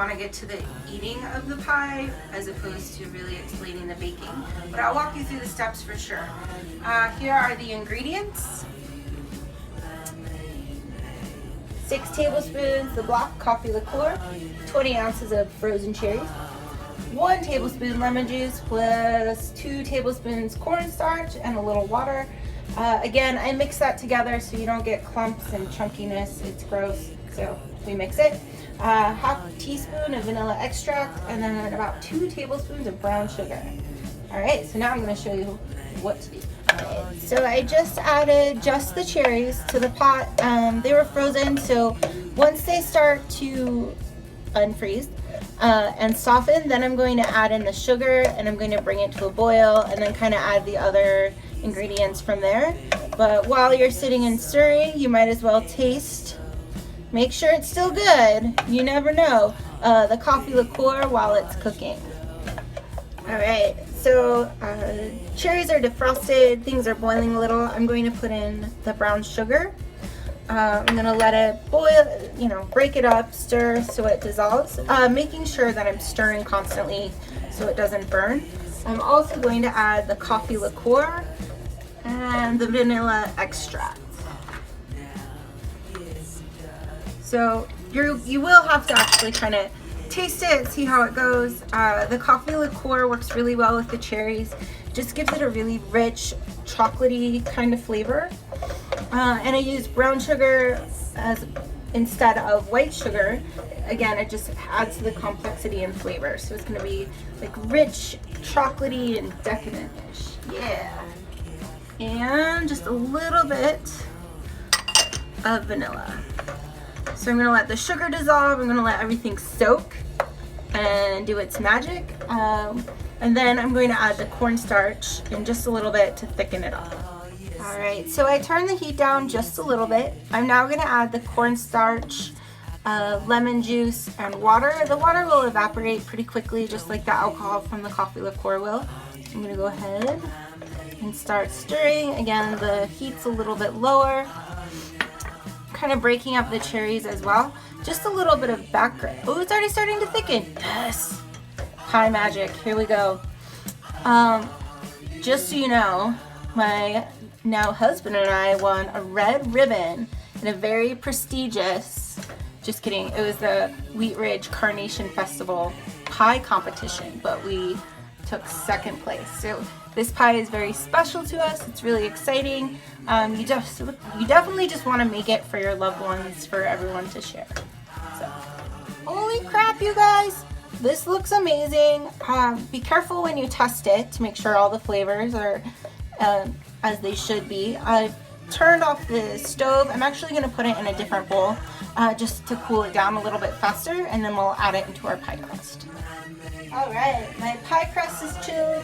want to get to the eating of the pie as opposed to really explaining the baking. But I'll walk you through the steps for sure. Here are the ingredients. 6 tablespoons of black coffee liqueur, 20 ounces of frozen cherries, 1 tablespoon lemon juice plus 2 tablespoons cornstarch and a little water. Again, I mix that together so you don't get clumps and chunkiness. It's gross, so we mix it. Half a teaspoon of vanilla extract and then about 2 tablespoons of brown sugar. All right, so now I'm going to show you what to do. So I just added just the cherries to the pot. They were frozen, so once they start to unfreeze and soften, then I'm going to add in the sugar and I'm going to bring it to a boil and then kind of add the other ingredients from there. But while you're sitting and stirring, you might as well taste. Make sure it's still good. You never know. The coffee liqueur while it's cooking. All right, so cherries are defrosted, things are boiling a little. I'm going to put in the brown sugar. I'm gonna let it boil, break it up, stir so it dissolves, making sure that I'm stirring constantly so it doesn't burn. I'm also going to add the coffee liqueur and the vanilla extract. So you will have to actually kind of taste it, see how it goes. The coffee liqueur works really well with the cherries. Just gives it a really rich, chocolatey kind of flavor. And I use brown sugar instead of white sugar. Again, it just adds to the complexity and flavor. So it's gonna be like rich, chocolatey, and decadent-ish. Yeah. And just a little bit of vanilla. So I'm gonna let the sugar dissolve. I'm gonna let everything soak and do its magic. And then I'm going to add the cornstarch in just a little bit to thicken it up. All right, so I turned the heat down just a little bit. I'm now gonna add the cornstarch, lemon juice, and water. The water will evaporate pretty quickly, just like the alcohol from the coffee liqueur will. I'm gonna go ahead and start stirring. Again, the heat's a little bit lower. Kind of breaking up the cherries as well. Just a little bit of background. Oh, it's already starting to thicken. Yes. Pie magic. Here we go. Just so you know, my now husband and I won a red ribbon in a very prestigious, just kidding, it was the Wheat Ridge Carnation Festival pie competition, but we took 2nd place. So this pie is very special to us. It's really exciting. You definitely just want to make it for your loved ones, for everyone to share. So, holy crap, you guys! This looks amazing. Be careful when you test it to make sure all the flavors are as they should be. I've turned off the stove. I'm actually going to put it in a different bowl just to cool it down a little bit faster, and then we'll add it into our pie crust. All right, my pie crust is chilled.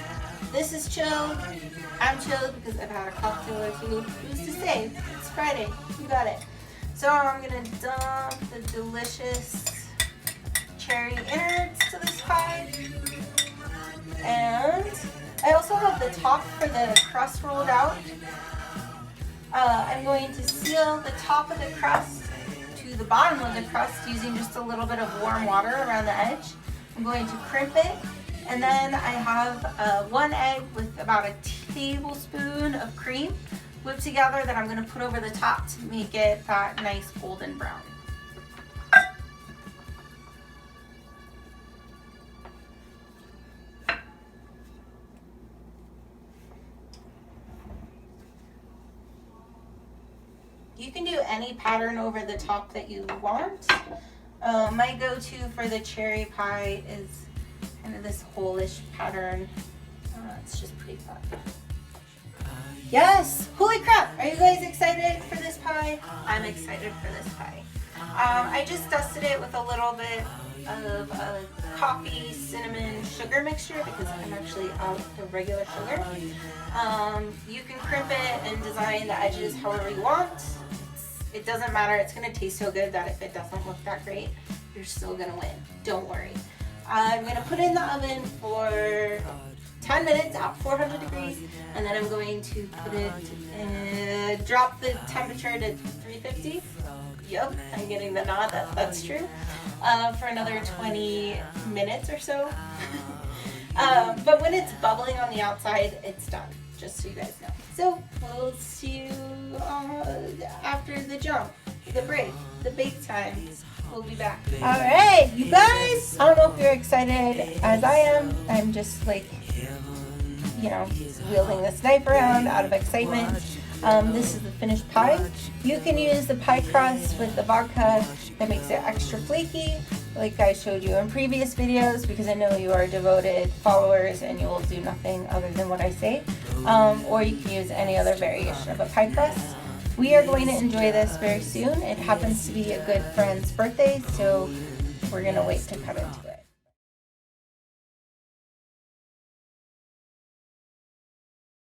This is chilled. I'm chilled because I've had a cocktail or two. Who's to say? It's Friday. You got it. So I'm going to dump the delicious cherry innards to this pie. And I also have the top for the crust rolled out. I'm going to seal the top of the crust to the bottom of the crust using just a little bit of warm water around the edge. I'm going to crimp it, and then I have 1 egg with about a tablespoon of cream whipped together that I'm going to put over the top to make it that nice golden brown. You can do any pattern over the top that you want. My go-to for the cherry pie is kind of this hole-ish pattern. It's just pretty fun. Yes! Holy crap! Are you guys excited for this pie? I'm excited for this pie. I just dusted it with a little bit of coffee, cinnamon, sugar mixture because I'm actually out of regular sugar. You can crimp it and design the edges however you want. It doesn't matter. It's going to taste so good that if it doesn't look that great, you're still going to win. Don't worry. I'm going to put it in the oven for 10 minutes at 400 degrees, and then I'm going to put it to drop the temperature to 350. Yep, I'm getting the nod, that's true. For another 20 minutes or so. But when it's bubbling on the outside, it's done, just so you guys know. So we'll see you after the jump, the break, the bake time. We'll be back. All right, you guys. I don't know if you're excited as I am. I'm just like, you know, wielding this knife around out of excitement. This is the finished pie. You can use the pie crust with the vodka that makes it extra flaky, like I showed you in previous videos, because I know you are devoted followers and you will do nothing other than what I say. Or you can use any other variation of a pie crust. We are going to enjoy this very soon. It happens to be a good friend's birthday, so we're going to wait to cut into it.